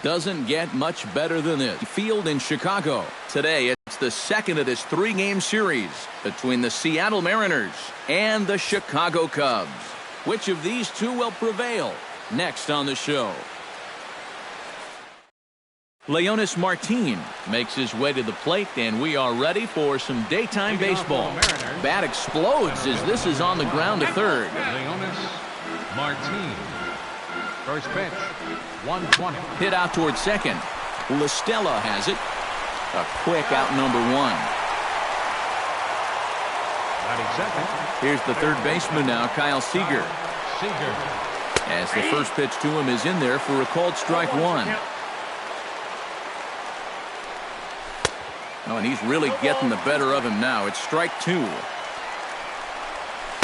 Doesn't get much better than this. Field in Chicago. Today, it's the second of this three-game series between the Seattle Mariners and the Chicago Cubs. Which of these two will prevail? Next on the show. Leonys Martin makes his way to the plate, and we are ready for some daytime baseball. Bat explodes as this is on the ground to third. Leonys Martin. First pitch, 120. Hit out towards second. La Stella has it. A quick out number one. Here's the third baseman now, Kyle Seager. As the first pitch to him is in there for a called strike one. Oh, and he's really getting the better of him now. It's strike two.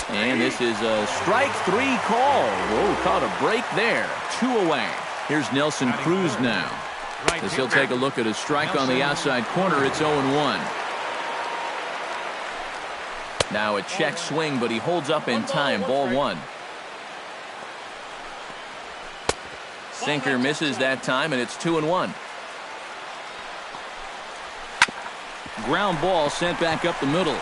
And this is a strike three call. Whoa, caught a break there. 2 away. Here's Nelson Cruz now. As he'll take a look at a strike on the outside corner, it's 0-1. Now a check swing, but he holds up in time. Ball one. Sinker misses that time, and it's 2-1. Ground ball sent back up the middle.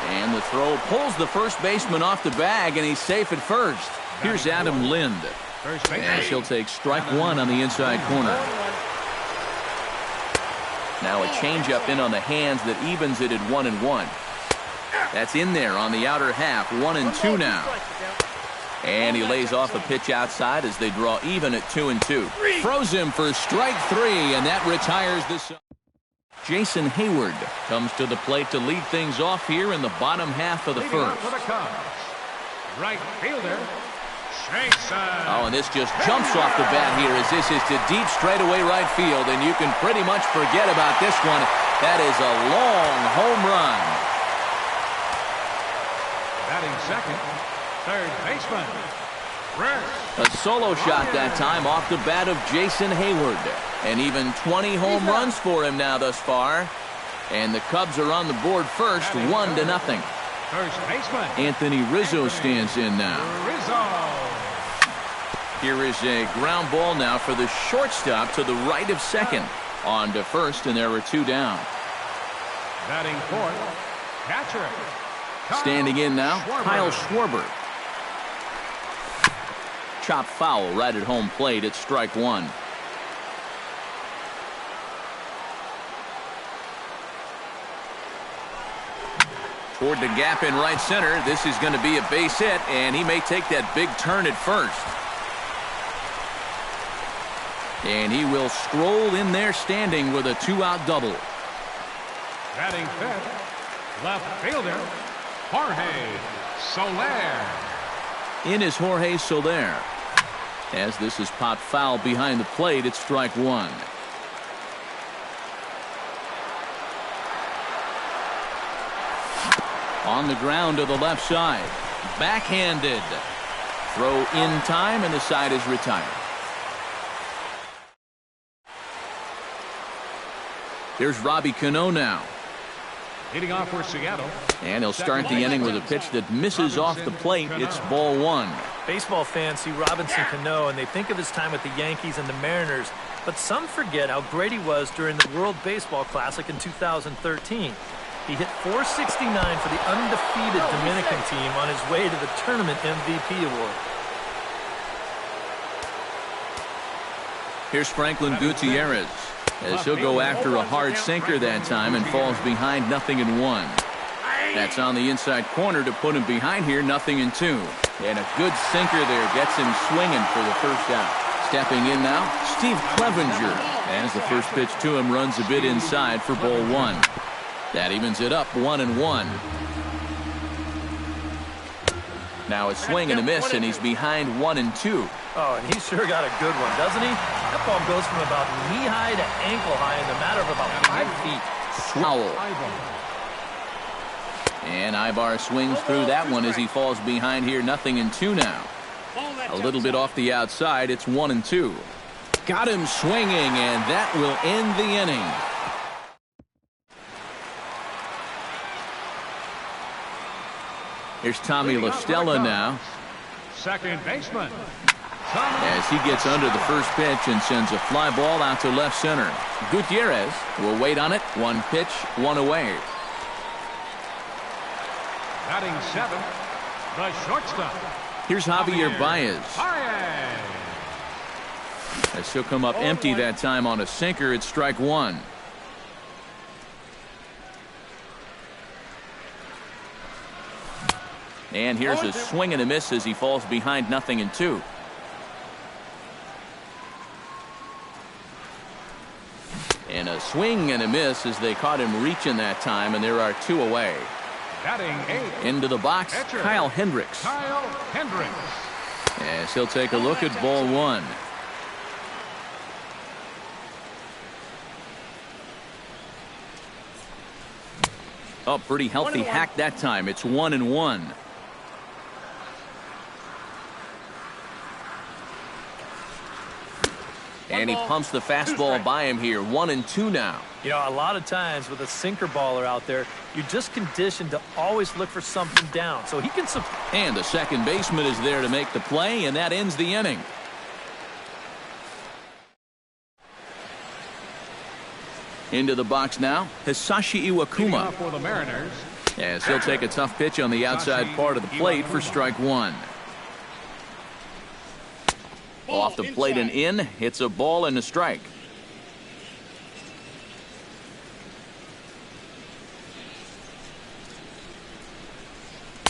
And the throw pulls the first baseman off the bag, and he's safe at first. Here's Adam Lind. And she'll take strike one on the inside corner. Now a changeup in on the hands that evens it at 1-1. That's in there on the outer half. 1-2 now. And he lays off a pitch outside as they draw even at 2-2. Throws him for strike three, and that retires this. Jason Hayward comes to the plate to lead things off here in the bottom half of the first. Right fielder, Jason. Oh, and this just jumps off the bat here as this is to deep straightaway right field, and you can pretty much forget about this one. That is a long home run. Batting second, third baseman, a solo shot that time off the bat of Jason Hayward. And even 20 home runs for him now thus far. And the Cubs are on the board first, 1-0. First baseman Anthony Rizzo stands in now. Here is a ground ball now for the shortstop to the right of second. On to first, and there are 2 down. Batting fourth, catcher. Standing in now, Kyle Schwarber. Chop foul right at home plate. It's strike one. Toward the gap in right center. This is going to be a base hit, and he may take that big turn at first. And he will stroll in there standing with a 2-out double. Batting fifth, left fielder, Jorge Soler. In is Jorge Soler. As this is popped foul behind the plate, it's strike one. On the ground to the left side. Backhanded. Throw in time, and the side is retired. Here's Robbie Cano now. Leading off for Seattle. And he'll start the inning with a pitch that misses off the plate. It's ball one. Baseball fans see Robinson Cano and they think of his time with the Yankees and the Mariners, but some forget how great he was during the World Baseball Classic in 2013. He hit .469 for the undefeated Dominican team on his way to the tournament MVP award. Here's Franklin Gutierrez, as he'll go after a hard sinker that time and falls behind 0-1. That's on the inside corner to put him behind here, 0-2. And a good sinker there gets him swinging for the first out. Stepping in now, Steve Clevenger, as the first pitch to him runs a bit inside for ball one. That evens it up, 1-1. Now a swing and a miss, and he's behind 1-2. Oh, and he sure got a good one, doesn't he? That ball goes from about knee-high to ankle-high in the matter of about 5 feet. Foul. And Ibar swings through that one as he falls behind here, 0-2 now. A little bit off the outside, it's 1-2. Got him swinging, and that will end the inning. Here's Tommy La Stella now. Second baseman, as he gets under the first pitch and sends a fly ball out to left center. Gutierrez will wait on it. One pitch, one away. Batting 7, the shortstop. Here's Javier Baez. As he'll come up empty that time on a sinker, it's strike one. And here's a swing and a miss as he falls behind 0-2. And a swing and a miss as they caught him reaching that time, and there are 2 away. Batting 8. Into the box, Catcher, Kyle Hendricks. Kyle Hendricks. As he'll take a look at ball one. Oh, pretty healthy hack that time. It's 1-1. And he pumps the fastball by him here. 1-2 now. You know, a lot of times with a sinker baller out there, you're just conditioned to always look for something down. So he can... And the second baseman is there to make the play, and that ends the inning. Into the box now, Hisashi Iwakuma. For the Mariners. As he'll take a tough pitch on the outside part of the plate for strike one. Off the plate and in. It's a ball and a strike.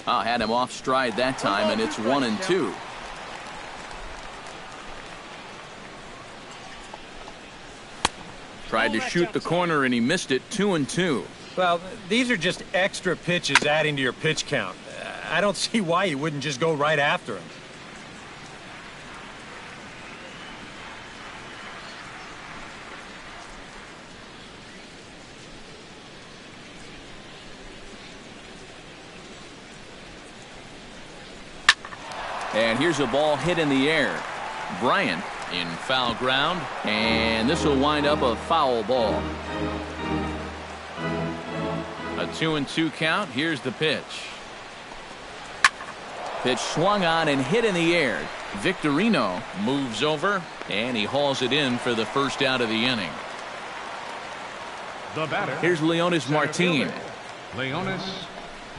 Had him off stride that time, and it's 1-2. Tried to shoot the corner, and he missed it. 2-2. Well, these are just extra pitches adding to your pitch count. I don't see why you wouldn't just go right after him. And here's a ball hit in the air. Bryant in foul ground, and this will wind up a foul ball. A 2-2 count. Here's the pitch. Pitch swung on and hit in the air. Victorino moves over, and he hauls it in for the first out of the inning. The batter. Here's Leonis Martin. Leonis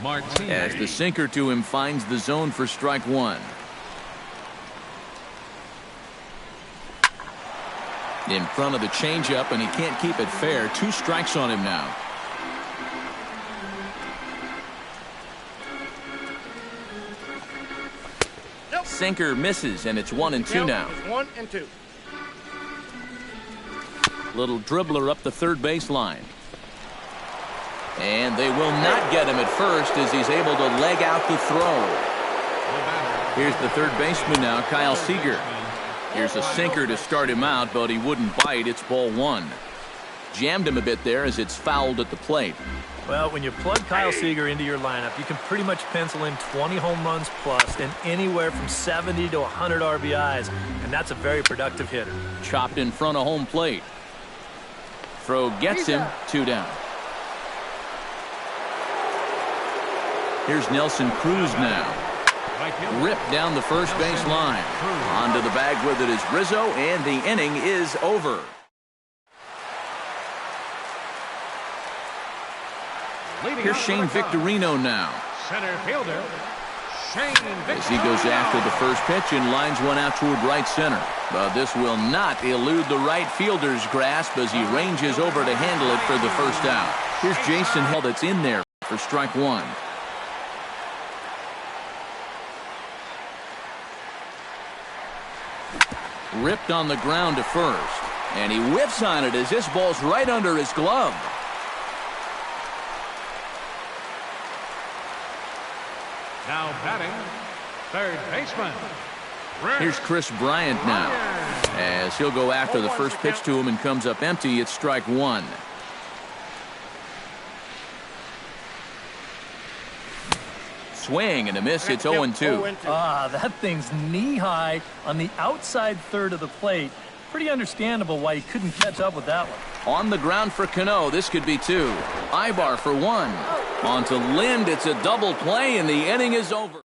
Martin. As the sinker to him finds the zone for strike one. In front of the changeup, and he can't keep it fair. 2 strikes on him now. Sinker misses, and it's 1-2 now. 1-2. Little dribbler up the third baseline. And they will not get him at first as he's able to leg out the throw. Here's the third baseman now, Kyle Seager. Here's a sinker to start him out, but he wouldn't bite. It's ball one. Jammed him a bit there as it's fouled at the plate. Well, when you plug Kyle Seager into your lineup, you can pretty much pencil in 20 home runs plus and anywhere from 70 to 100 RBIs, and that's a very productive hitter. Chopped in front of home plate. Throw gets him. 2 down. Here's Nelson Cruz now. Ripped down the first base line. Onto the bag with it is Rizzo, and the inning is over. Here's Shane Victorino now. Center fielder, Shane Victorino. As he goes after the first pitch and lines one out toward right center. But this will not elude the right fielder's grasp as he ranges over to handle it for the first out. Here's Jason Hill that's in there for strike one. Ripped on the ground to first. And he whiffs on it as this ball's right under his glove. Now batting, third baseman. Here's Chris Bryant now. As he'll go after the first pitch to him and comes up empty, it's strike one. Swing and a miss. It's 0-2. That thing's knee-high on the outside third of the plate. Pretty understandable why he couldn't catch up with that one. On the ground for Cano. This could be 2. Ibar for 1. On to Lind. It's a double play, and the inning is over.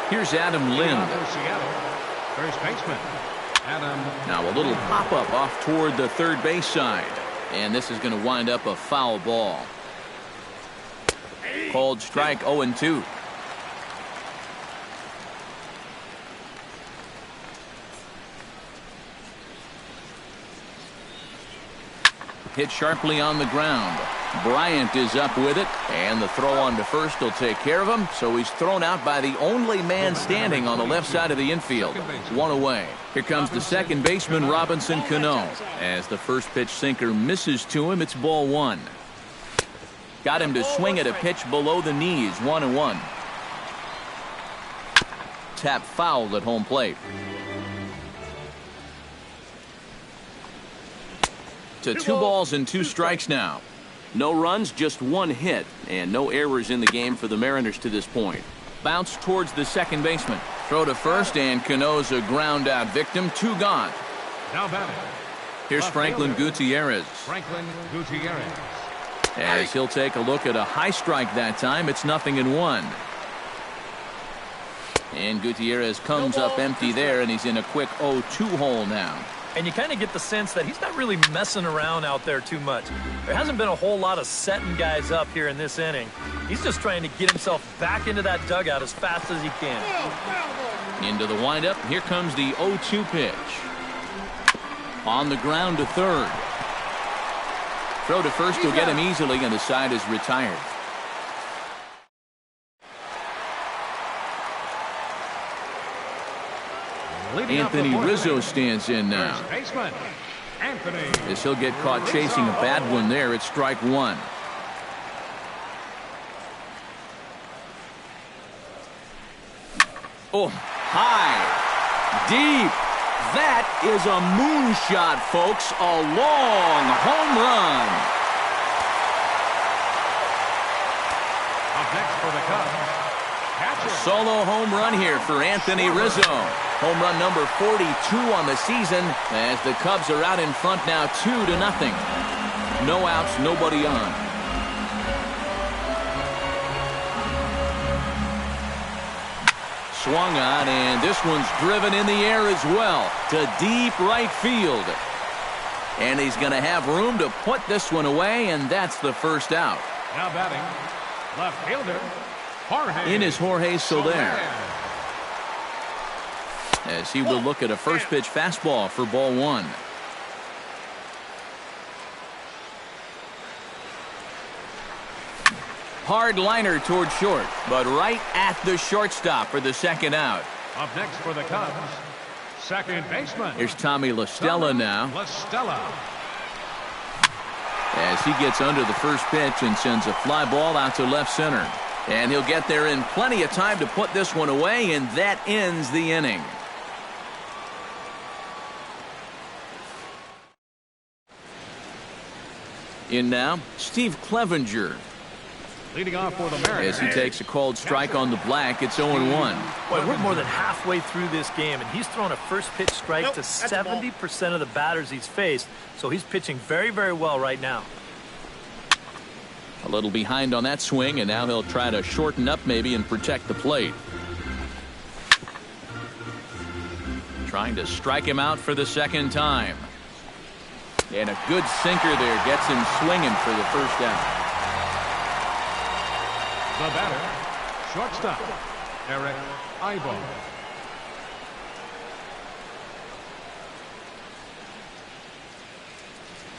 Here's Adam Lind. For Seattle, first baseman, Adam. Now a little pop-up off toward the third base side. And this is going to wind up a foul ball. Called strike 0-2. Hit sharply on the ground. Bryant is up with it, and the throw on to first will take care of him, so he's thrown out by the only man standing on the left side of the infield. One away. Here comes the second baseman, Robinson Cano. As the first pitch sinker misses to him, it's ball one. Got him to swing at a pitch below the knees, 1-1. Tap fouled at home plate. To 2 balls and 2 strikes now. No runs, just 1 hit, and no errors in the game for the Mariners to this point. Bounce towards the second baseman. Throw to first, and Cano's a ground out victim. 2 gone. Now batting. Here's Franklin Gutierrez. Franklin Gutierrez. As he'll take a look at a high strike that time, it's 0-1. And Gutierrez comes up empty there, and he's in a quick 0-2 hole now. And you kind of get the sense that he's not really messing around out there too much. There hasn't been a whole lot of setting guys up here in this inning. He's just trying to get himself back into that dugout as fast as he can. Into the windup. Here comes the 0-2 pitch. On the ground to third. Throw to first will get him easily, and the side is retired. Anthony Rizzo stands in now. As he'll get caught chasing a bad one there, it's strike 1. Oh, high, deep. That is a moonshot, folks. A long home run. Up next for the Cubs, A solo home run here for Anthony Rizzo. Home run number 42 on the season as the Cubs are out in front now 2-0. No outs, nobody on. Swung on, and this one's driven in the air as well to deep right field. And he's going to have room to put this one away, and that's the first out. Now batting, left fielder, Jorge. In is Jorge Soler. As he will look at a first pitch fastball for ball 1. Hard liner toward short, but right at the shortstop for the second out. Up next for the Cubs, second baseman. Here's Tommy La Stella now. La Stella. As he gets under the first pitch and sends a fly ball out to left center. And he'll get there in plenty of time to put this one away, and that ends the inning. In now, Steve Clevenger. Leading off for the Mariners. As he takes a called strike on the black, it's 0-1. Boy, we're more than halfway through this game, and he's thrown a first pitch strike to 70% of the batters he's faced, so he's pitching very, very well right now. A little behind on that swing, and now he'll try to shorten up maybe and protect the plate. Trying to strike him out for the second time. And a good sinker there gets him swinging for the first out. The batter, shortstop, Eric Aybar.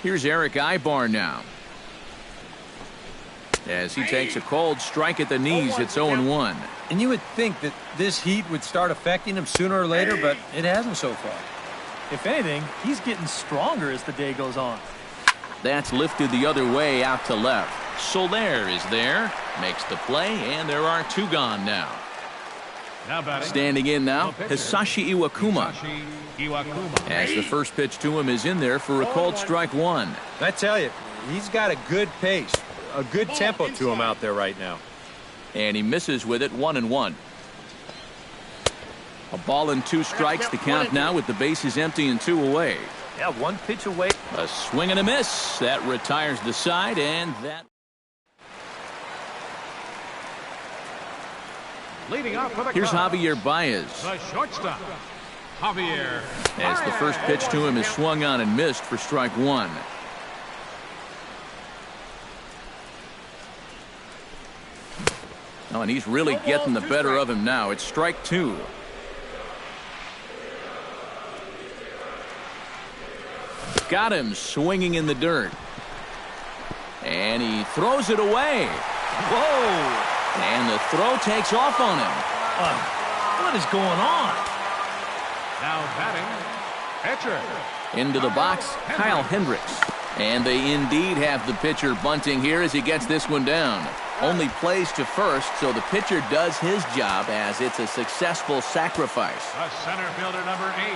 Here's Eric Aybar now. As he takes a cold strike at the knees, it's 0-1. And you would think that this heat would start affecting him sooner or later, but it hasn't so far. If anything, he's getting stronger as the day goes on. That's lifted the other way out to left. Soler is there, makes the play, and there are 2 gone now. Now batting. Standing in now, Hisashi Iwakuma. Hisashi Iwakuma. As the first pitch to him is in there for a called strike 1. I tell you, he's got a good pace, a good tempo to him out there right now. And he misses with it, 1-1. A ball and 2 strikes, the count now with the bases empty and 2 away. Yeah, 1 pitch away. A swing and a miss. That retires the side, and that... Leading off for the Here's Cubs, Javier Baez. the shortstop, Javier As the first pitch to him is swung on and missed for strike one. Oh, and he's really getting the better of him now. It's strike two. Got him swinging in the dirt. And he throws it away. Whoa! And the throw takes off on him. What is going on? now batting, pitcher. Into the box, Kyle Hendricks. And they indeed have the pitcher bunting here as he gets this one down. Only plays to first, so the pitcher does his job as it's a successful sacrifice. The center fielder, number 8,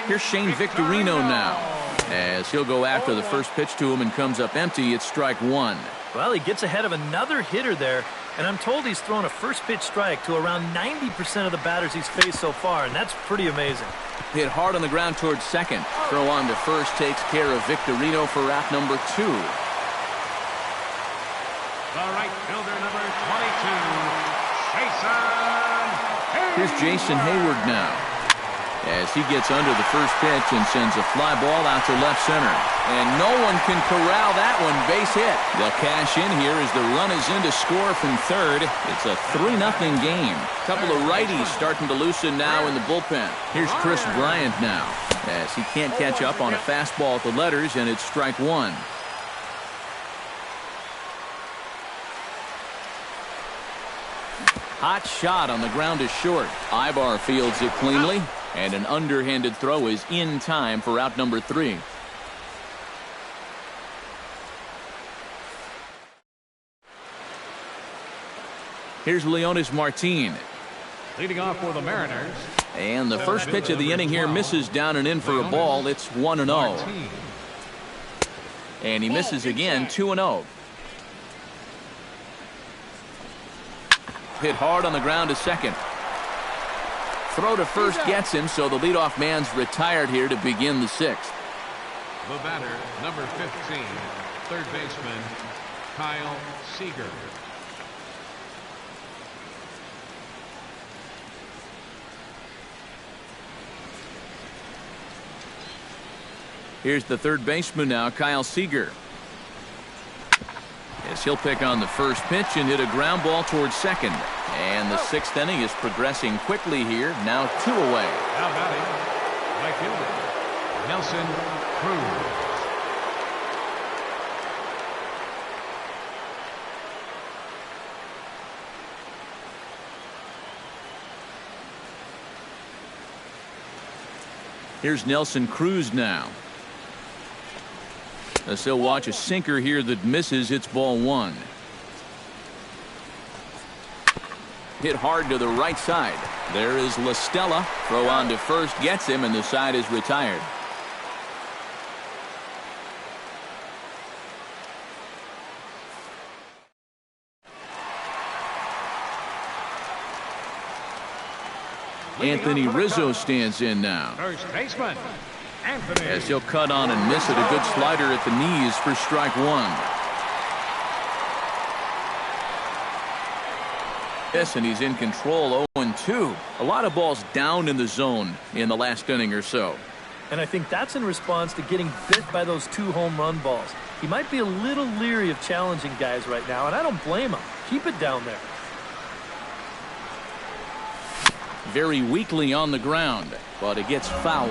Here's Shane Victorino now, as he'll go after the first pitch to him and comes up empty. It's strike one. Well, he gets ahead of another hitter there, and I'm told he's thrown a first pitch strike to around 90% of the batters he's faced so far, and that's pretty amazing. Hit hard on the ground towards second. Throw on to first takes care of Victorino for out number 2. The right fielder, number 22, Jason Hayward. Here's Jason Hayward now, as he gets under the first pitch and sends a fly ball out to left center. And no one can corral that one. Base hit. They'll cash in here as the run is in to score from third. It's a 3-0 game. Couple of righties starting to loosen now in the bullpen. Here's Chris Bryant now, as he can't catch up on a fastball at the letters, and it's strike one. Hot shot on the ground is short. Ibar fields it cleanly, and an underhanded throw is in time for out number 3. Here's Leonis Martin. Leading off for the Mariners. And the first pitch of the inning here misses down and in for a ball. It's 1-0. Martin. And he misses again, 2-0. Hit hard on the ground to second. Throw to first gets him, so the leadoff man's retired here to begin the 6th. The batter, number 15, third baseman, Kyle Seager. Here's the third baseman now, Kyle Seager. As he'll pick on the first pitch and hit a ground ball towards second. And the 6th inning is progressing quickly here. Now 2 away. Now batting, right fielder, Nelson Cruz. Here's Nelson Cruz now. As he'll watch a sinker here that misses. It's ball 1. Hit hard to the right side. There is La Stella. Throw on to first gets him, and the side is retired. Anthony Rizzo stands in now, First baseman, Anthony. as he'll cut on and miss it. A good slider at the knees for strike 1. Yes, and he's in control. 0-2. A lot of balls down in the zone in the last inning or so. And I think that's in response to getting bit by those 2 home run balls. He might be a little leery of challenging guys right now, and I don't blame him. Keep it down there. Very weakly on the ground, but it gets foul.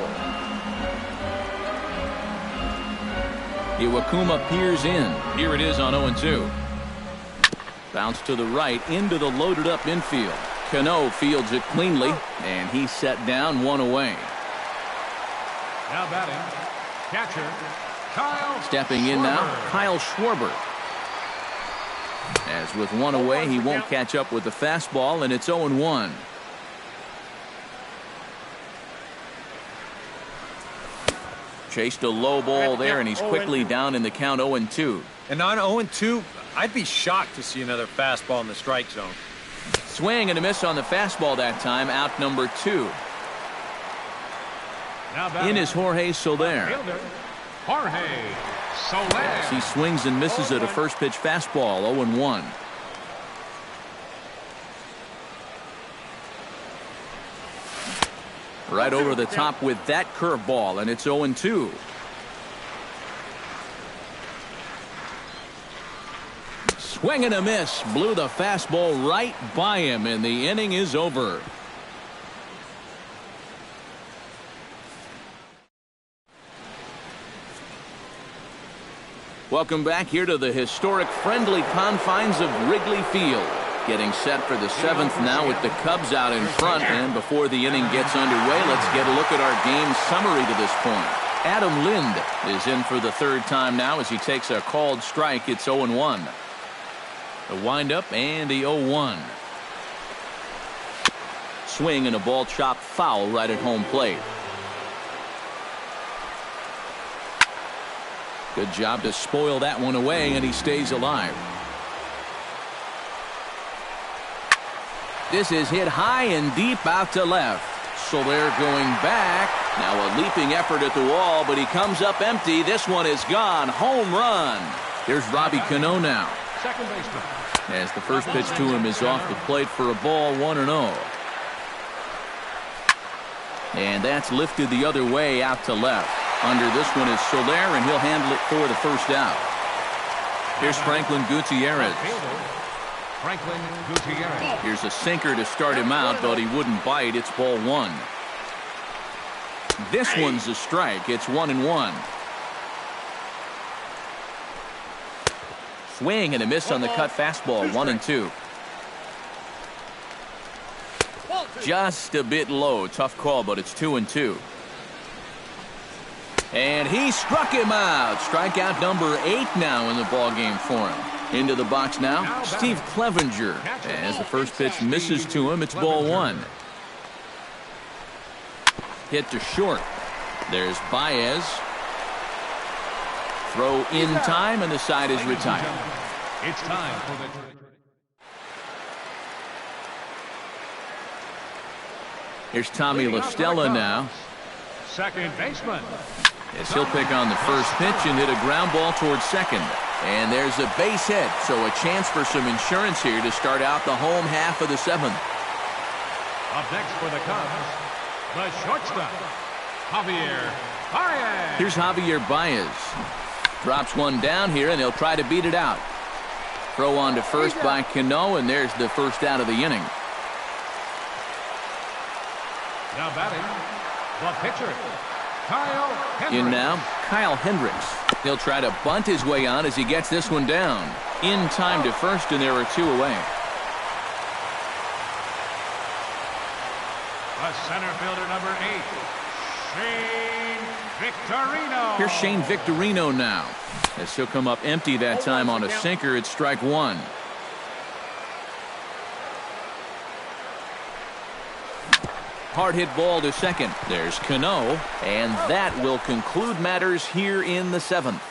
Iwakuma peers in. Here it is on 0-2. Bounce to the right into the loaded up infield. Cano fields it cleanly, and he's set down 1 away. Now batting, catcher, Kyle Stepping in now, Schwarber. Kyle Schwarber. As with 1 away, he won't catch up with the fastball, and it's 0-1. Chased a low ball there, and he's quickly down in the count. 0-2. And on 0-2, I'd be shocked to see another fastball in the strike zone. Swing and a miss on the fastball that time. Out number 2. Now batting, In is Jorge Soler. fielder, Jorge Soler. As he swings and misses at a first pitch fastball. 0-1. Right over the top with that curveball, and it's 0-2. Swing and a miss. Blew the fastball right by him, and the inning is over. Welcome back here to the historic friendly confines of Wrigley Field. Getting set for the 7th now with the Cubs out in front. And before the inning gets underway, let's get a look at our game summary to this point. Adam Lind is in for the 3rd time now as he takes a called strike. It's 0-1. The windup and the 0-1. Swing and a ball chopped foul right at home plate. Good job to spoil that one away, and he stays alive. This is hit high and deep out to left. So they're going back. Now a leaping effort at the wall, but he comes up empty. This one is gone. Home run. Here's Robbie Cano now. Second baseman. As the first pitch to him is off the plate for a ball, 1-0. And that's lifted the other way out to left. Under this one is Soler, and he'll handle it for the first out. Here's Franklin Gutierrez. Franklin Gutierrez. Here's a sinker to start him out, but he wouldn't bite. It's ball 1. This one's a strike. It's 1-1. Swing and a miss on the cut fastball. 1-2. Just a bit low. Tough call, but it's 2-2. And he struck him out. Strikeout number 8 now in the ballgame for him. Into the box now, Steve Clevenger. As the first pitch misses to him, it's ball 1. Hit to short. There's Baez. Throw in time, and the side is retired. It's time for the... Here's Tommy La Stella now. Second baseman. As he'll pick on the first pitch and hit a ground ball towards second. And there's a base hit, so a chance for some insurance here to start out the home half of the 7th. Up next for the Cubs, the shortstop, Javier Baez. Here's Javier Baez. Drops one down here, and he'll try to beat it out. Throw on to first by Cano, and there's the first out of the inning. Now batting, the pitcher, Kyle Hendricks. In now, Kyle Hendricks. He'll try to bunt his way on as he gets this one down. In time to first, and there are 2 away. The center fielder, number 8, Shane Victorino. Here's Shane Victorino now. As he'll come up empty that time on a sinker, it's strike 1. Hard hit ball to second. There's Cano, and that will conclude matters here in the 7th.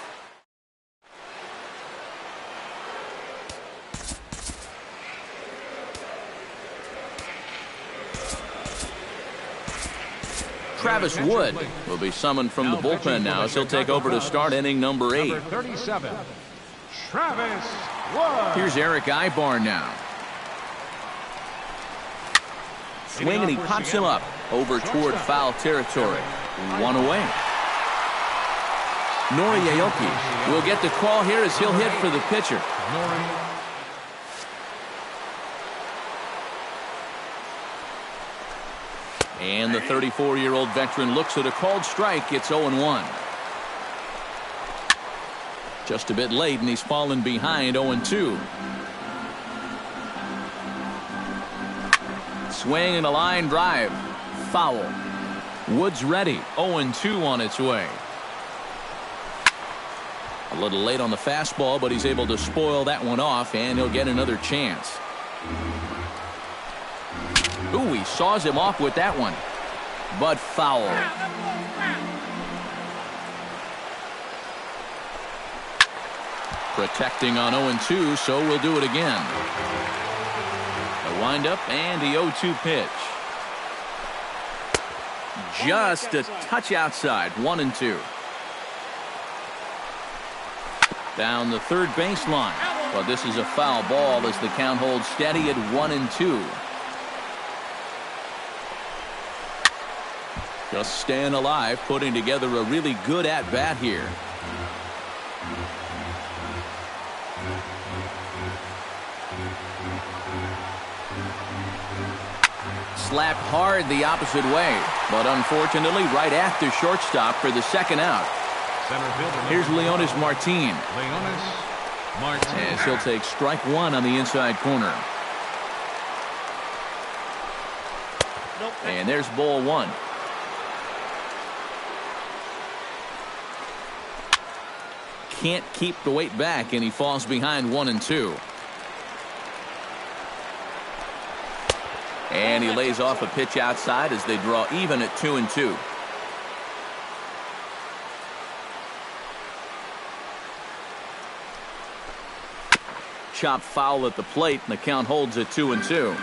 Travis Wood will be summoned from the bullpen now as he'll take over to start inning number 8. Number 37, Travis Wood. Here's Eric Ibar now. Swing, and he pops him up over toward foul territory. 1 away. Nori Aoki will get the call here as he'll hit for the pitcher. And the 34-year-old veteran looks at a called strike. It's 0-1. Just a bit late, and he's fallen behind 0-2. Swing and a line drive. Foul. Woods ready. 0-2 on its way. A little late on the fastball, but he's able to spoil that one off, and he'll get another chance. Ooh, he saws him off with that one. But foul. Protecting on 0-2, so we'll do it again. The windup and the 0-2 pitch. Just a touch outside. 1-2. Down the third baseline. But this is a foul ball as the count holds steady at 1-2. Just staying alive, putting together a really good at-bat here. Slapped hard the opposite way, but unfortunately right at the shortstop for the second out. Here's Leonys Martin. As he'll take strike one on the inside corner. And there's ball one. Can't keep the weight back, and he falls behind 1-2. And he lays off a pitch outside as they draw even at 2-2. Chopped foul at the plate, and the count holds at 2-2.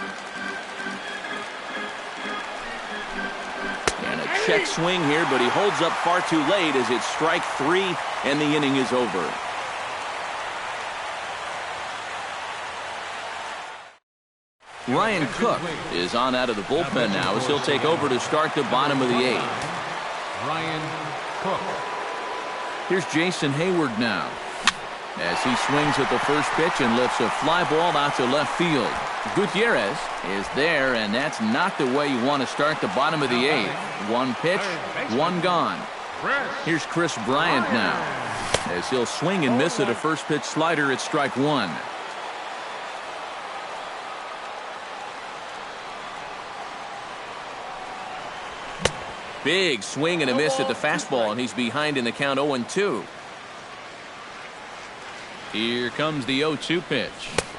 And a check swing here, but he holds up far too late as it's strike three, and the inning is over. Ryan Cook is on out of the bullpen now as he'll take over to start the bottom of the eighth. Ryan Cook. Here's Jason Hayward now as he swings at the first pitch and lifts a fly ball out to left field. Gutierrez is there, and that's not the way you want to start the bottom of the eighth. One pitch, one gone. Here's Chris Bryant now as he'll swing and miss at a first pitch slider at strike one. Big swing and a miss at the fastball, and he's behind in the count 0-2. Here comes the 0-2 pitch.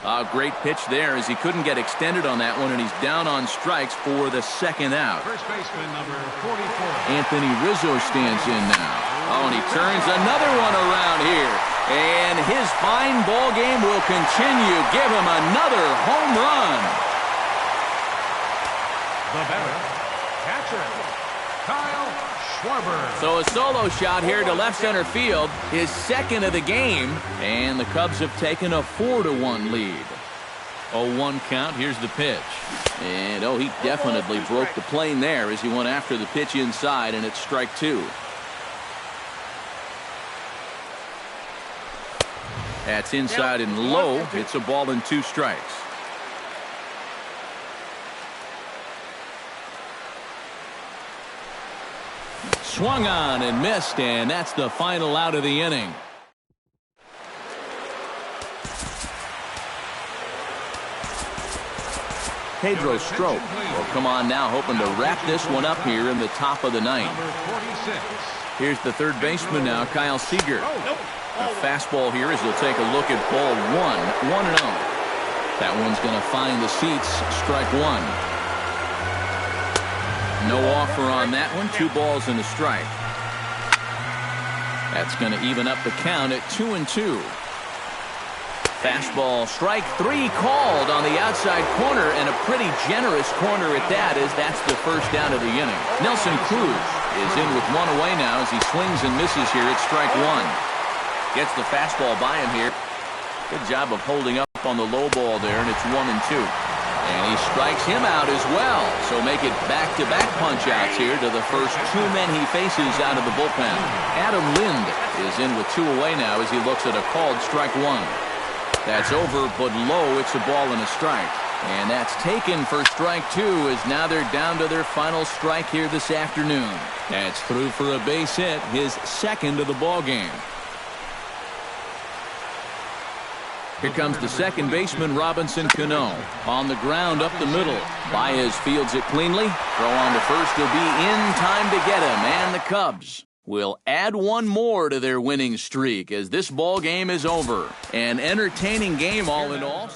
A great pitch there as he couldn't get extended on that one, and he's down on strikes for the second out. First baseman number 44. Anthony Rizzo stands in now. Oh, and he turns another one around here. And his fine ball game will continue. Give him another home run. The batter, catcher, Kyle Schwarber. So a solo shot here to left center field, his second of the game, and the Cubs have taken a 4-1 lead. 0-1 count. Here's the pitch, and he definitely broke the plane there as he went after the pitch inside, and it's strike two. That's inside and low. It's a ball and two strikes. Swung on and missed, and that's the final out of the inning. Pedro Strop will come on now, hoping to wrap this one up here in the top of the ninth. Here's the third baseman now, Kyle Seager. A fastball here as he'll take a look at ball one, 1-0. That one's going to find the seats, strike one. No offer on that one. 2 balls and a strike. That's going to even up the count at 2-2. Fastball, strike three called on the outside corner, and a pretty generous corner at that, as that's the first down of the inning. Nelson Cruz is in with one away now as he swings and misses here at strike one. Gets the fastball by him here. Good job of holding up on the low ball there, and it's 1-2. And he strikes him out as well. So make it back-to-back punch-outs here to the first 2 men he faces out of the bullpen. Adam Lind is in with 2 away now as he looks at a called strike one. That's over, but low. It's a ball and a strike. And that's taken for strike two, as now they're down to their final strike here this afternoon. That's through for a base hit, his second of the ball game. Here comes the second baseman, Robinson Cano. On the ground up the middle. Baez fields it cleanly. Throw on to first will be in time to get him. And the Cubs will add one more to their winning streak as this ball game is over. An entertaining game all in all.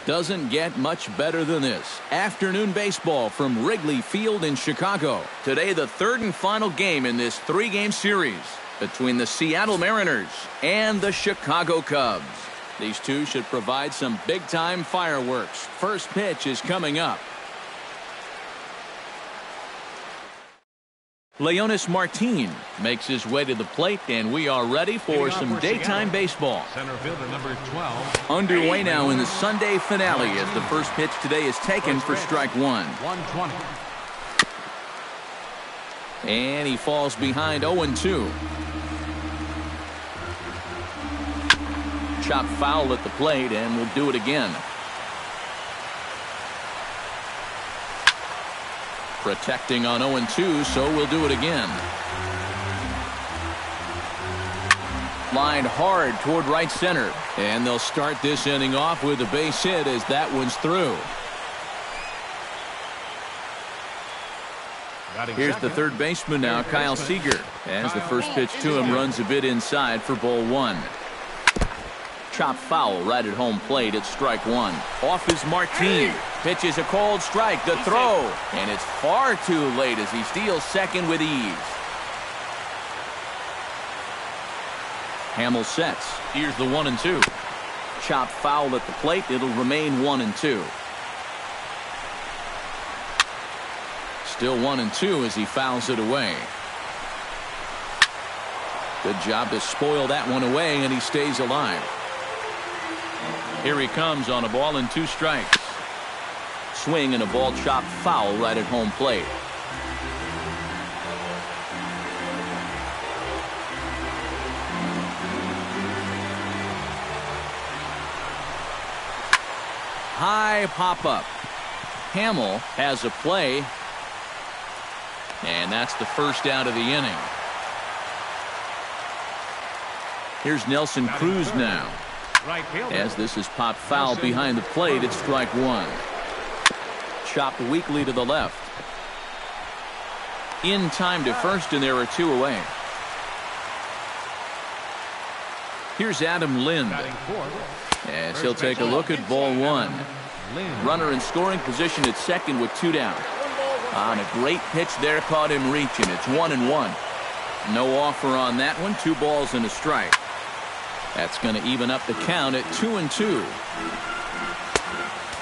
Doesn't get much better than this. Afternoon baseball from Wrigley Field in Chicago. Today, the third and final game in this three-game series between the Seattle Mariners and the Chicago Cubs. These two should provide some big-time fireworks. First pitch is coming up. Leonys Martin makes his way to the plate, and we are ready for some daytime baseball. Center fielder number 12. Underway now in the Sunday finale as the first pitch today is taken for strike one. 120. And he falls behind 0-2. Chop foul at the plate, and we'll do it again. Protecting on 0-2, so we'll do it again. Lined hard toward right center. And they'll start this inning off with a base hit as that one's through. Here's the third baseman now, Kyle Seager. As the first pitch to him runs a bit inside for ball one. Chop foul right at home plate at strike one. Off is Martin. Pitch is a called strike. The throw. And it's far too late as he steals second with ease. Hamill sets. Here's the 1-2. Chop foul at the plate. It'll remain 1-2. Still 1-2 as he fouls it away. Good job to spoil that one away, and he stays alive. Here he comes on a ball and 2 strikes. Swing and a ball chopped foul right at home plate. High pop-up. Hamill has a play. And that's the first out of the inning. Here's Nelson Cruz now. As this is popped foul behind the plate, it's strike one. Chopped weakly to the left. In time to first, and there are 2 away. Here's Adam Lind. As he'll take a look at ball one. Runner in scoring position at second with 2 down. On a great pitch there, caught him reaching. It's 1-1. No offer on that one. 2 balls and a strike. That's going to even up the count at 2-2.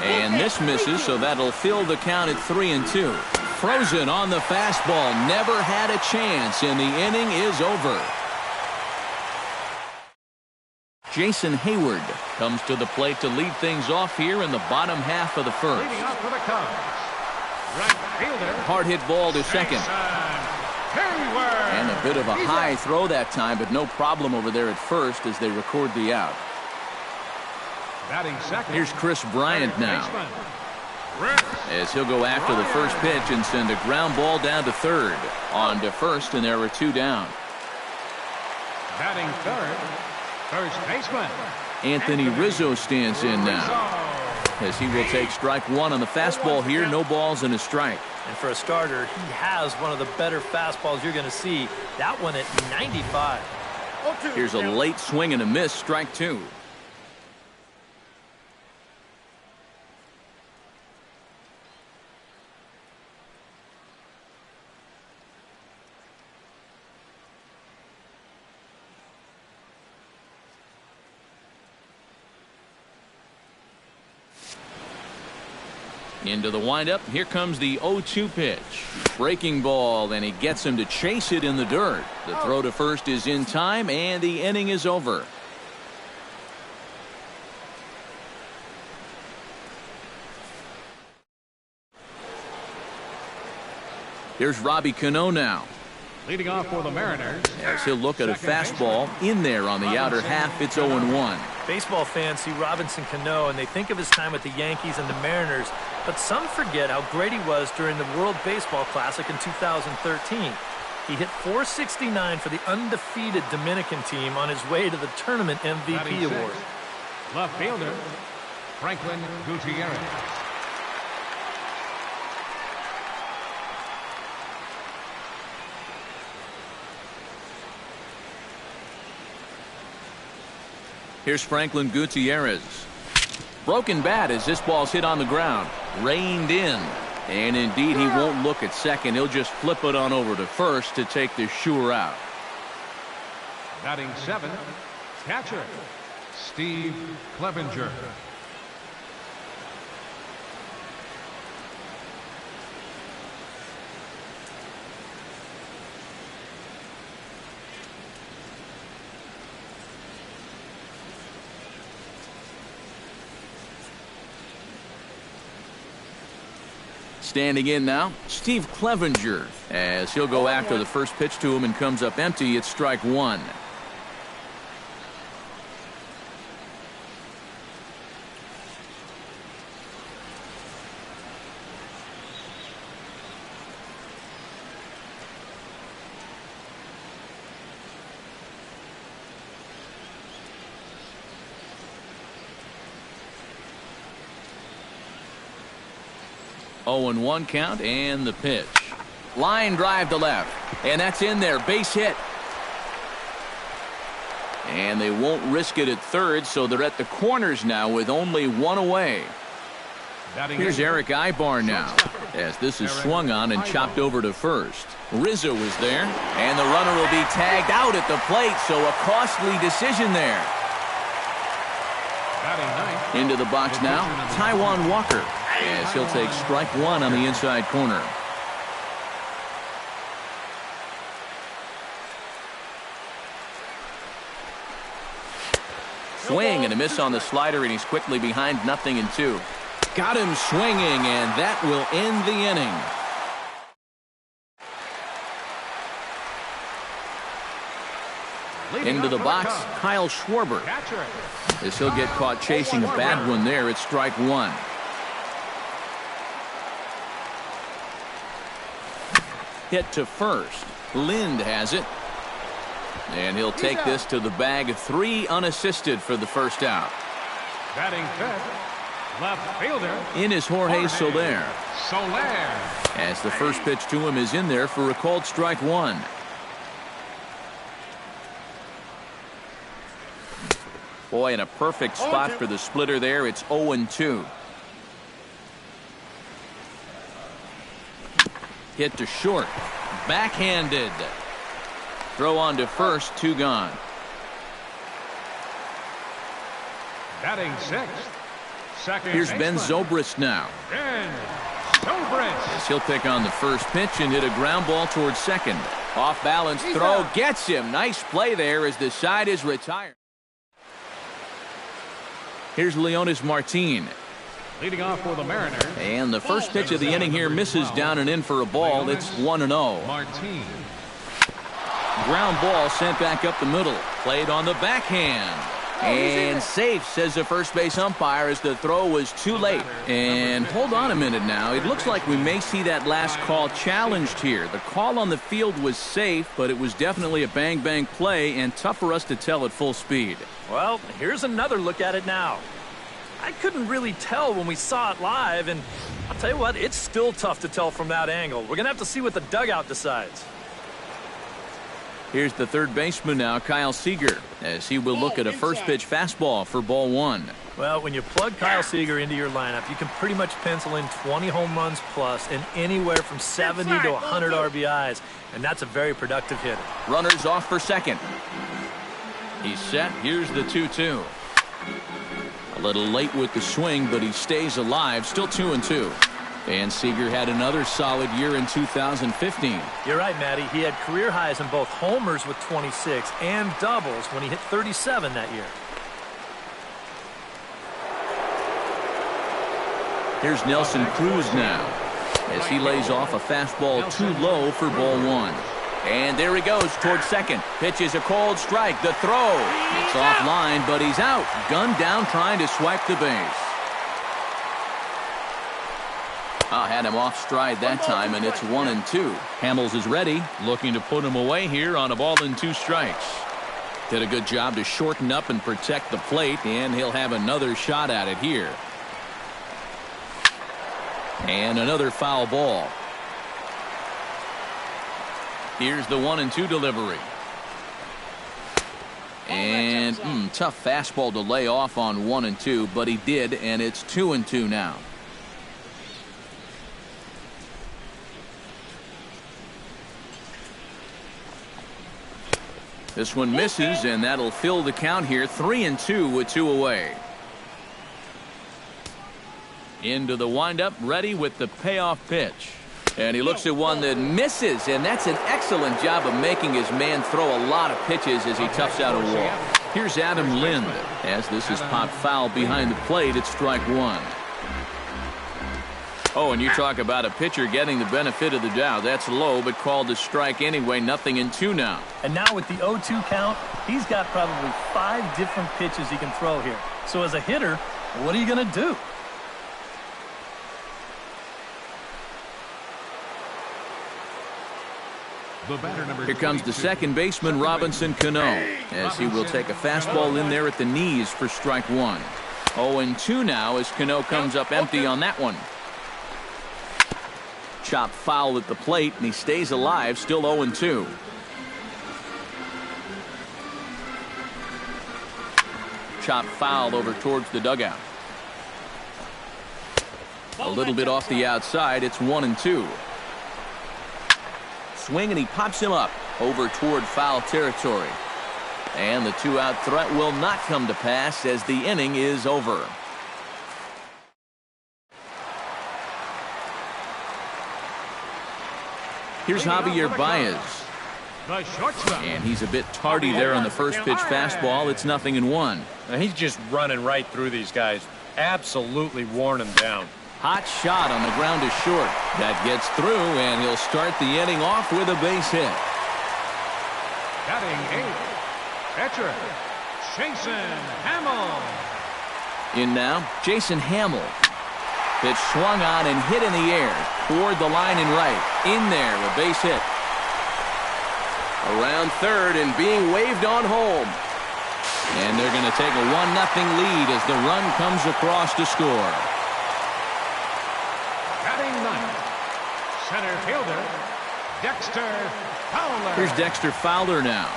And this misses, so that'll fill the count at 3-2. Frozen on the fastball. Never had a chance, and the inning is over. Jason Hayward comes to the plate to lead things off here in the bottom half of the first. Leading off for the Cubs. Right fielder. Hard hit ball to second. Hayward. And a bit of a high throw that time, but no problem over there at first as they record the out. Batting second. Here's Chris Bryant now. As he'll go after the first pitch and send a ground ball down to third. On to first, and there are 2 down. Batting third. First baseman. Anthony Rizzo stands in now. As he will take strike one on the fastball here. No balls and a strike. And for a starter, he has one of the better fastballs you're going to see. That one at 95. Here's a late swing and a miss. Strike 2. Into the windup. Here comes the 0-2 pitch. Breaking ball, and he gets him to chase it in the dirt. The throw to first is in time, and the inning is over. Here's Robbie Cano now. Leading off for the Mariners. As he'll look at a fastball in there on the outer half. It's 0-1. Baseball fans see Robinson Cano, and they think of his time with the Yankees and the Mariners. But some forget how great he was during the World Baseball Classic in 2013. He hit .469 for the undefeated Dominican team on his way to the tournament MVP award. Left fielder, Franklin Gutierrez. Here's Franklin Gutierrez. Broken bat as this ball's hit on the ground. Reined in. And indeed, he won't look at second. He'll just flip it on over to first to take the sure out. Batting 7, catcher, Steve Clevenger. Standing in now, Steve Clevenger, as he'll go after the first pitch to him and comes up empty. It's strike one. Oh, and 1 count, and the pitch. Line drive to left, and that's in there. Base hit. And they won't risk it at third, so they're at the corners now with only 1 away. Here's Eric Ibar now, as this is swung on and chopped over to first. Rizzo is there, and the runner will be tagged out at the plate, so a costly decision there. Into the box now, Taijuan Walker, as he'll take strike one on the inside corner. Swing and a miss on the slider, and he's quickly behind 0-2. Got him swinging, and that will end the inning. Into the box, Kyle Schwarber. As he'll get caught chasing a bad one there, it's strike one. Hit to first. Lind has it. And he'll take this to the bag. 3 unassisted for the first out. Batting fifth, left fielder. In is Jorge Soler. Soler. As the first pitch to him is in there for a called strike one. Boy, in a perfect spot for the splitter there. It's 0-2. Hit to short. Backhanded. Throw on to first. 2 gone. Batting sixth, second Here's baseman. Ben Zobrist now. Ben Zobrist. As he'll pick on the first pitch and hit a ground ball towards second. Off balance throw gets him. Nice play there as the side is retired. Here's Leonys Martin. Leading off for the Mariners. And the first pitch of the inning here misses down and in for a ball. It's 1-0. Martin. Ground ball sent back up the middle. Played on the backhand. And safe, says the first base umpire, as the throw was too late. And hold on a minute now. It looks like we may see that last call challenged here. The call on the field was safe, but it was definitely a bang-bang play and tough for us to tell at full speed. Well, here's another look at it now. I couldn't really tell when we saw it live, and I'll tell you what, it's still tough to tell from that angle. We're going to have to see what the dugout decides. Here's the third baseman now, Kyle Seager, as he will look at a first pitch fastball for ball one. Well, when you plug Kyle Seager into your lineup, you can pretty much pencil in 20 home runs plus and anywhere from 70 to 100 RBIs, and that's a very productive hitter. Runners off for second. He's set. Here's the 2-2. A little late with the swing, but he stays alive. Still 2-2. And Seager had another solid year in 2015. You're right, Matty. He had career highs in both homers with 26 and doubles when he hit 37 that year. Here's Nelson Cruz now, as he lays off a fastball too low for ball one. And there he goes towards second. Pitch is a cold strike. The throw. It's offline, but he's out. Gunned down trying to swipe the base. Had him off stride that time, and it's 1-2. Hamels is ready, looking to put him away here on a ball and 2 strikes. Did a good job to shorten up and protect the plate, and he'll have another shot at it here. And another foul ball. Here's the 1-2 delivery. And And tough fastball to lay off on 1-2, but he did, and it's 2-2 now. This one misses, and that'll fill the count here. 3-2 with 2 away. Into the windup, ready with the payoff pitch. And he looks at one that misses, and that's an excellent job of making his man throw a lot of pitches as he toughs out a wall. Here's Adam Lind. As this is popped foul behind the plate, it's strike 1. Oh, and you talk about a pitcher getting the benefit of the doubt. That's low, but called a strike anyway. 0-2 now. And now with the 0-2 count, he's got probably 5 different pitches he can throw here. So as a hitter, what are you going to do? Here comes the second baseman, Robinson Cano, as he will take a fastball in there at the knees for strike 1. 0-2 now as Cano comes up empty on that one. Chop foul at the plate, and he stays alive, still 0-2. Chop foul over towards the dugout. A little bit off the outside, it's 1-2. Swing, and he pops him up over toward foul territory. And the 2-out threat will not come to pass as the inning is over. Here's Javier Baez. And he's a bit tardy there on the first pitch fastball. It's 0-1. Now he's just running right through these guys. Absolutely worn them down. Hot shot on the ground to short. That gets through, and he'll start the inning off with a base hit. Batting 8th, catcher, Jason Hammel. In now, Jason Hammel. Pitch swung on and hit in the air toward the line and right. In there, a base hit. Around third and being waved on home. And they're going to take a 1-0 lead as the run comes across to score. Batting 9th, center fielder, Dexter Fowler. Here's Dexter Fowler now.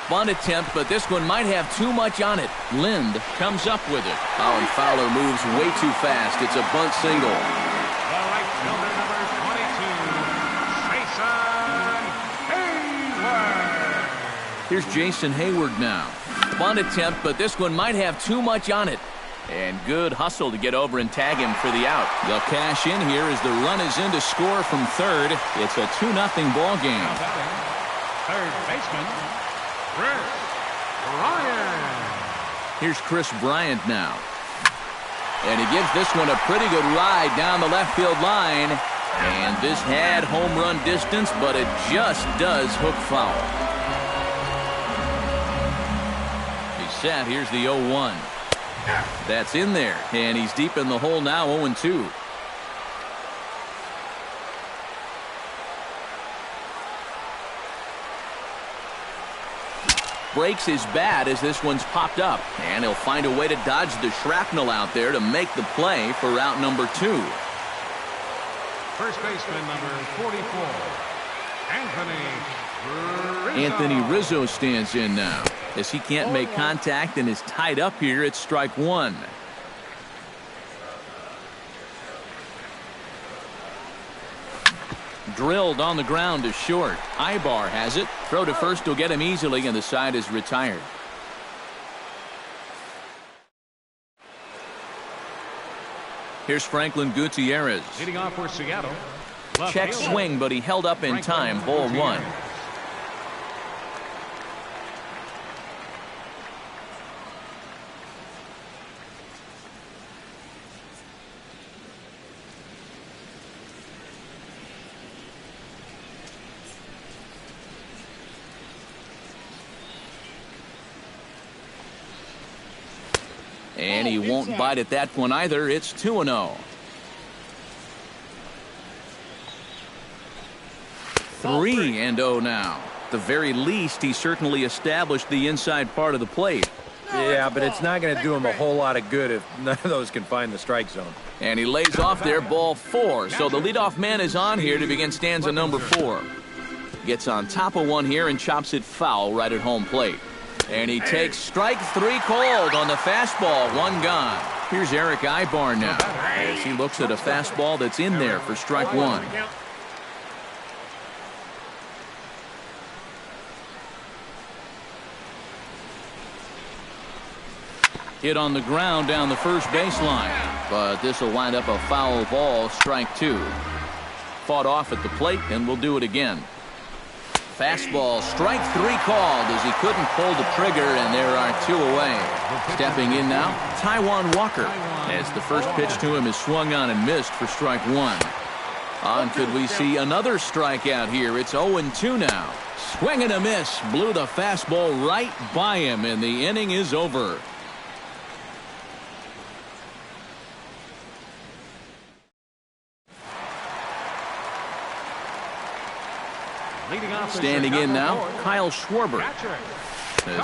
Bunt attempt, but this one might have too much on it. Lind comes up with it. Oh, and Fowler moves way too fast. It's a bunt single. The right fielder, number 22, Jason Hayward. Here's Jason Hayward now. Bunt attempt, but this one might have too much on it. And good hustle to get over and tag him for the out. They'll cash in here as the run is in to score from third. It's a 2-0 ball game. Third baseman, Chris Bryant. Here's Chris Bryant now. And he gives this one a pretty good ride down the left field line. And this had home run distance, but it just does hook foul. He's set. Here's the 0-1. That's in there, and he's deep in the hole now, 0-2. Breaks his bat as this one's popped up, and he'll find a way to dodge the shrapnel out there to make the play for out number 2. First baseman, number 44, Anthony Rizzo stands in now. As he can't make contact and is tied up here, it's strike 1. Drilled on the ground to short. Ibar has it. Throw to first will get him easily, and the side is retired. Here's Franklin Gutierrez. leading off for Seattle. Check swing, but he held up in time. Ball 1. And he won't bite at that one either. It's 2-0. 3-0 now. At the very least, he certainly established the inside part of the plate. Yeah, but it's not going to do him a whole lot of good if none of those can find the strike zone. And he lays off there, ball 4. So the leadoff man is on here to begin stanza number 4. Gets on top of one here and chops it foul right at home plate. And he takes strike 3 called on the fastball. 1 gone. Here's Eric Ibar now as he looks at a fastball that's in there for strike 1. Hit on the ground down the first baseline, but this will wind up a foul ball, strike 2. Fought off at the plate, and we'll do it again. Fastball, strike 3 called as he couldn't pull the trigger, and there are 2 away. Stepping in now, Taijuan Walker, as the first pitch to him is swung on and missed for strike 1. On could we see another strikeout here? It's 0-2 now. Swing and a miss, blew the fastball right by him, and the inning is over. Standing in now, Kyle Schwarber.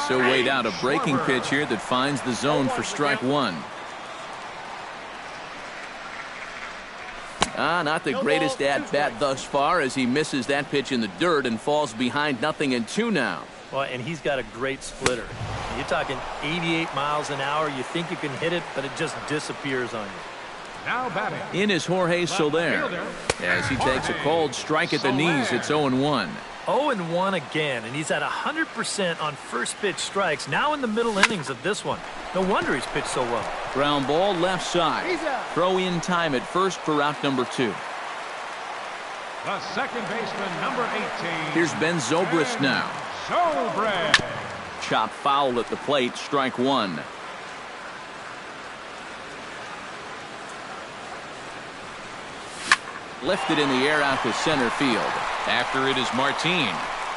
So weighed out a breaking pitch here that finds the zone for strike 1. Not the greatest at-bat thus far as he misses that pitch in the dirt and falls behind 0-2 now. Well, and he's got a great splitter. You're talking 88 miles an hour. You think you can hit it, but it just disappears on you. Now batting. In is Jorge Soler as he takes a cold strike at the knees. It's 0-1. 0-1 again, and he's at 100% on first pitch strikes now in the middle innings of this one. No wonder he's pitched so well. Ground ball left side. Throw in time at first for out number 2. The second baseman, number 18. Here's Ben Zobrist now. Zobrist. Chop foul at the plate, strike 1. Lifted in the air out to center field. After it is Martin.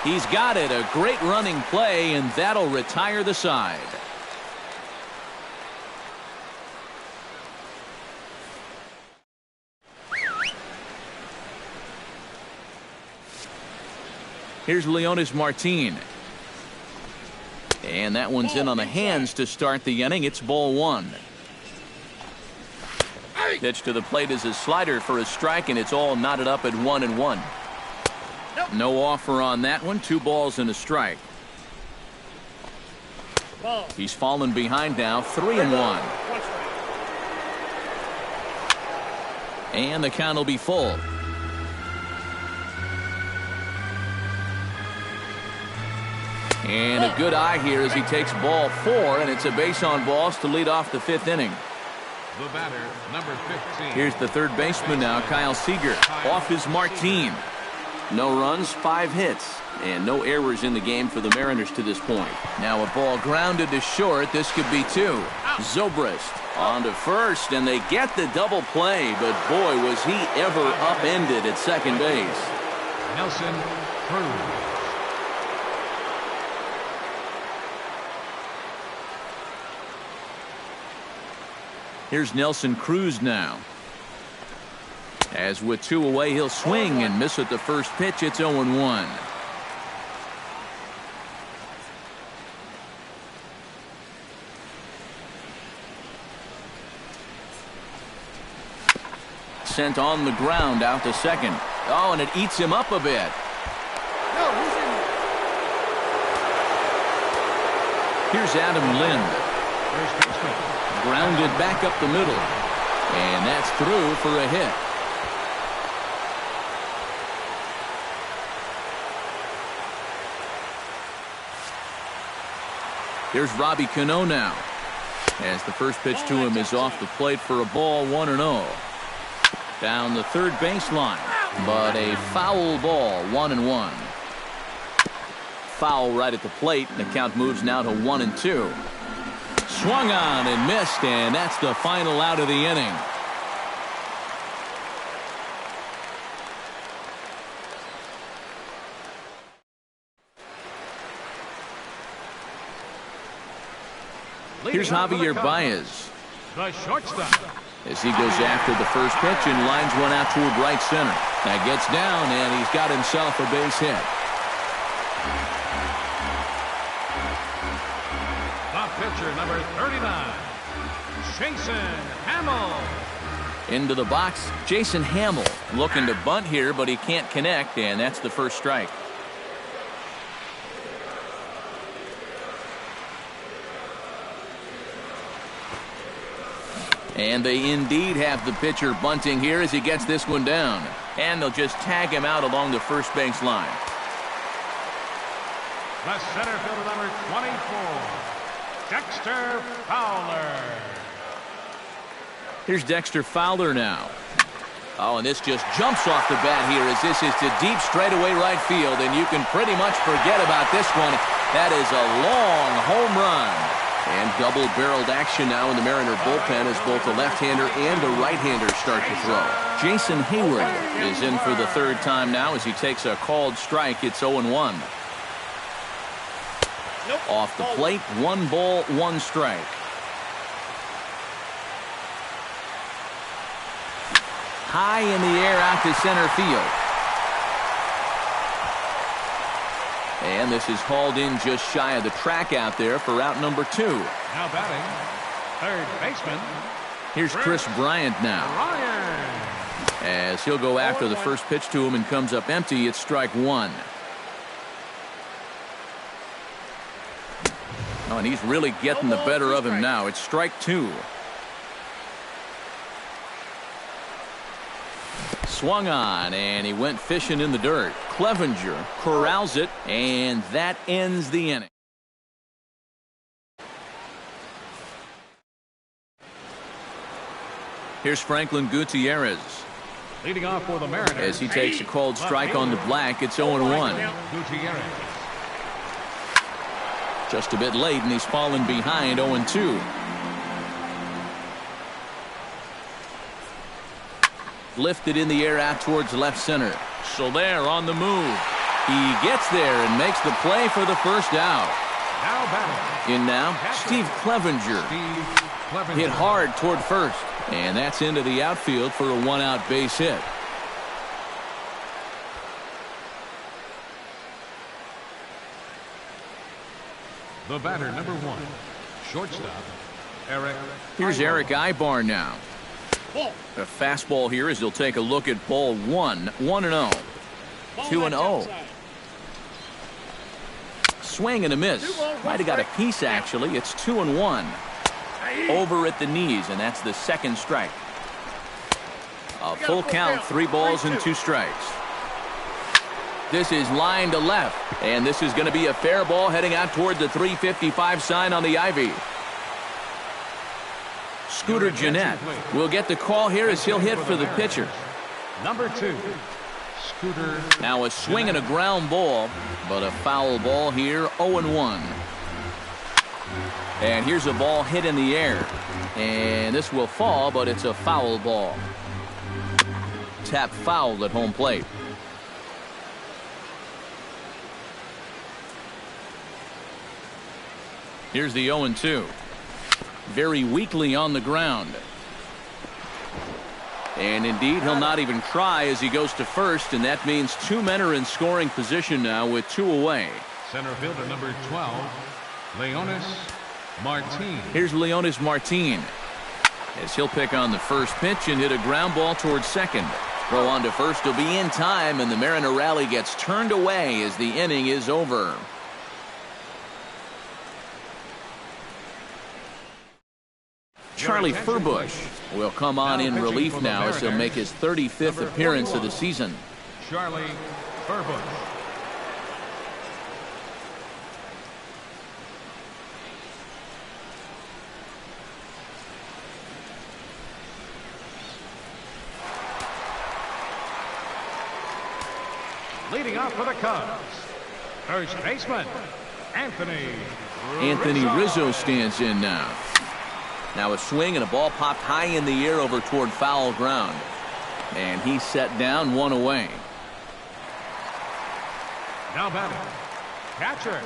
He's got it. A great running play, and that'll retire the side. Here's Leonys Martin. And that one's in on the hands to start the inning. It's ball 1. Pitch to the plate is a slider for a strike, and it's all knotted up at 1-1. No offer on that one. 2 balls and a strike. He's fallen behind now, 3-1. And the count will be full. And a good eye here as he takes ball 4, and it's a base on balls to lead off the 5th inning. The batter, number 15. Here's the third baseman now, Kyle Seager. Off is Martin. No runs, 5 hits, and no errors in the game for the Mariners to this point. Now a ball grounded to short. This could be 2. Zobrist on to first, and they get the double play, but boy, was he ever upended at second base. Nelson Cruz. Here's Nelson Cruz now. As with 2 away, he'll swing and miss at the first pitch. It's 0-1. Sent on the ground out to second. Oh, and it eats him up a bit. Here's Adam Lind. First baseman. Grounded back up the middle. And that's through for a hit. Here's Robbie Cano now. As the first pitch to him is off the plate for a ball, 1-0. Down the third baseline. But a foul ball, 1-1. Foul right at the plate, and the count moves now to 1-2. Swung on and missed, and that's the final out of the inning. Here's Javier Baez. The shortstop. As he goes after the first pitch and lines one out toward right center. That gets down, and he's got himself a base hit. Pitcher number 39, Jason Hammel. Into the box, Jason Hammel looking to bunt here, but he can't connect, and that's the first strike. And they indeed have the pitcher bunting here as he gets this one down. And they'll just tag him out along the first base line. The center fielder, number 24, Dexter Fowler. Here's Dexter Fowler now. Oh, and this just jumps off the bat here as this is to deep straightaway right field, and you can pretty much forget about this one. That is a long home run. And double-barreled action now in the Mariner bullpen as both a left-hander and a right-hander start to throw. Jason Hayward is in for the third time now as he takes a called strike. It's 0-1. Off the plate, 1 ball, 1 strike. High in the air out to center field. And this is hauled in just shy of the track out there for out number 2. Now batting, third baseman. Here's Chris Bryant now. As he'll go after the first pitch to him and comes up empty, it's strike 1. Oh, and he's really getting the better of him now. It's strike 2. Swung on, and he went fishing in the dirt. Clevenger corrals it, and that ends the inning. Here's Franklin Gutierrez. Leading off for the Mariners. As he takes a called strike on the black, it's 0-1. Gutierrez. Just a bit late, and he's fallen behind 0-2. Lifted in the air out towards left center. Soler on the move. He gets there and makes the play for the first out. Now batting. In now, Steve Clevenger. Hit hard toward first. And that's into the outfield for a 1-out base hit. The batter, number 1, shortstop, Eric. Here's Eric Ibar now. A fastball here as he'll take a look at ball 1. 1-0. 2-0. Swing and a miss. Might have got a piece, actually. It's 2-1. Over at the knees, and that's the second strike. A full count, 3 balls and 2 strikes. This is line to left, and this is going to be a fair ball heading out toward the 355 sign on the ivy. Scooter Gennett will get the call here as he'll hit for the pitcher. Number 2, Scooter. Now a swing and a ground ball, but a foul ball here, 0-1. And here's a ball hit in the air. And this will fall, but it's a foul ball. Tap fouled at home plate. Here's the 0-2. Very weakly on the ground. And indeed, he'll not even try as he goes to first, and that means 2 men are in scoring position now with 2 away. Center fielder, number 12, Leonis Martin. Here's Leonis Martin as he'll pick on the first pitch and hit a ground ball towards second. Throw on to first will be in time, and the Mariner rally gets turned away as the inning is over. Charlie Furbush will come on in relief now as he'll make his 35th appearance of the season. Charlie Furbush. Leading off for the Cubs, first baseman, Anthony Rizzo stands in now. Now a swing and a ball popped high in the air over toward foul ground. And he's set down, 1 away. Now batting, catcher,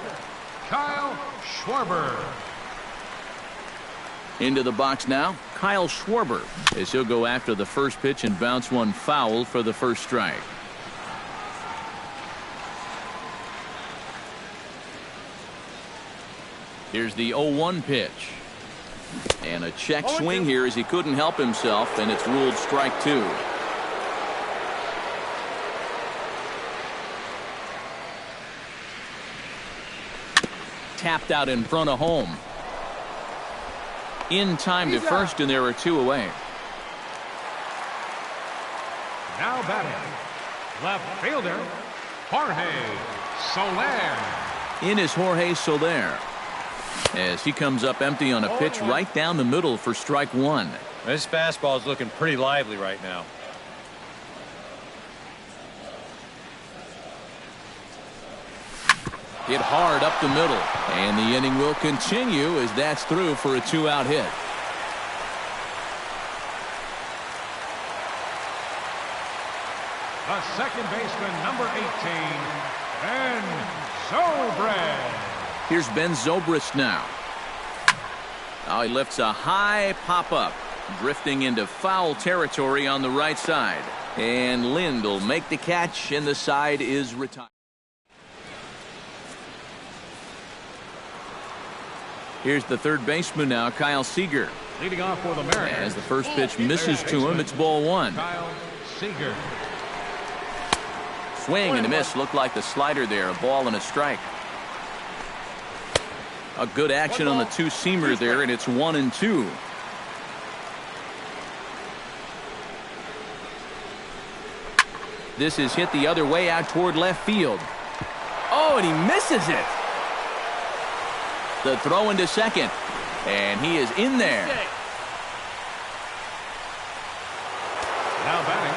Kyle Schwarber. Into the box now, Kyle Schwarber, as he'll go after the first pitch and bounce one foul for the first strike. Here's the 0-1 pitch. And a check swing here as he couldn't help himself, and it's ruled strike 2. Tapped out in front of home. in time to first, and there are 2 away. Now batting, left fielder, Jorge Soler. In is Jorge Soler, as he comes up empty on a pitch right down the middle for strike 1. This fastball is looking pretty lively right now. Hit hard up the middle, and the inning will continue as that's through for a 2-out hit. The second baseman, number 18, Ben Zobrist. Here's Ben Zobrist now. Oh, he lifts a high pop-up, drifting into foul territory on the right side. And Lind will make the catch, and the side is retired. Here's the third baseman now, Kyle Seager. Leading off for the Mariners. As the first pitch misses to him, it's ball 1. Kyle Seager. Swing and a miss. Looked like the slider there. A ball and a strike. A good action on the two-seamer there, and it's 1-2. This is hit the other way out toward left field. Oh, and he misses it. The throw into second, and he is in there. Now batting,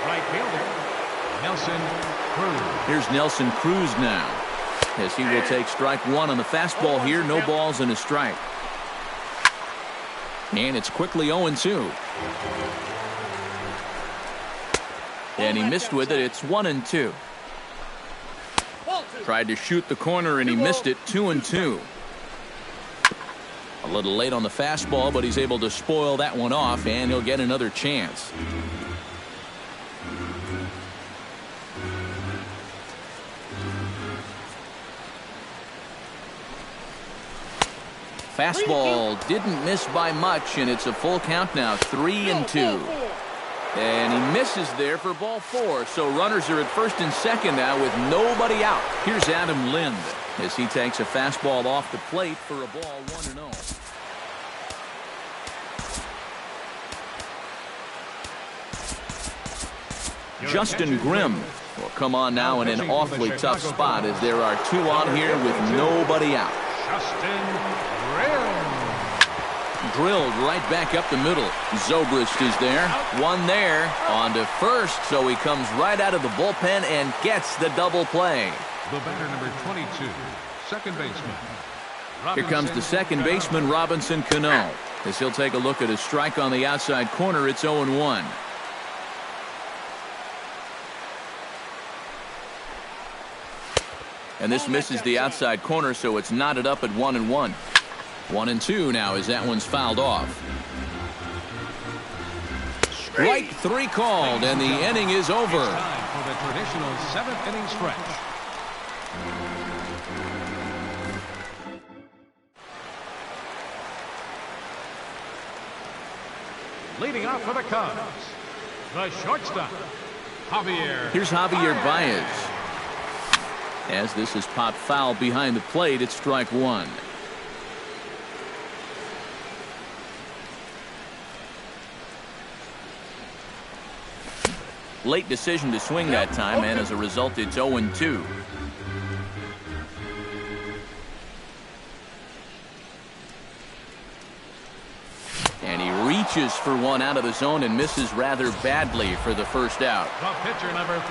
right fielder, Nelson Cruz. Here's Nelson Cruz now, as he will take strike 1 on the fastball here. No balls and a strike. And it's quickly 0-2. And he missed with it. It's 1-2. Tried to shoot the corner, and he missed it. 2-2. A little late on the fastball, but he's able to spoil that one off, and he'll get another chance. Fastball didn't miss by much, and it's a full count now, 3-2. And he misses there for ball 4. So runners are at first and second now with nobody out. Here's Adam Lind as he takes a fastball off the plate for a ball 1-0. Justin Grimm will come on now in an awfully tough spot as there are 2 on here with nobody out. Justin Grimm. Drilled right back up the middle. Zobrist is there. One there. On to first, so he comes right out of the bullpen and gets the double play. The batter, number 22, second baseman. Here comes the second baseman, Robinson Cano, as he'll take a look at a strike on the outside corner. It's 0-1. And this misses the outside corner, so it's knotted up at 1-1. 1-2 now as that one's fouled off. Strike 3 called, and the inning is over. Time for the traditional 7th inning stretch. Leading off for the Cubs, the shortstop, Javier. Here's Javier Baez. As this is popped foul behind the plate, it's strike 1. Late decision to swing that time, and as a result, it's 0-2. And he reaches for one out of the zone and misses rather badly for the first out. The pitcher, number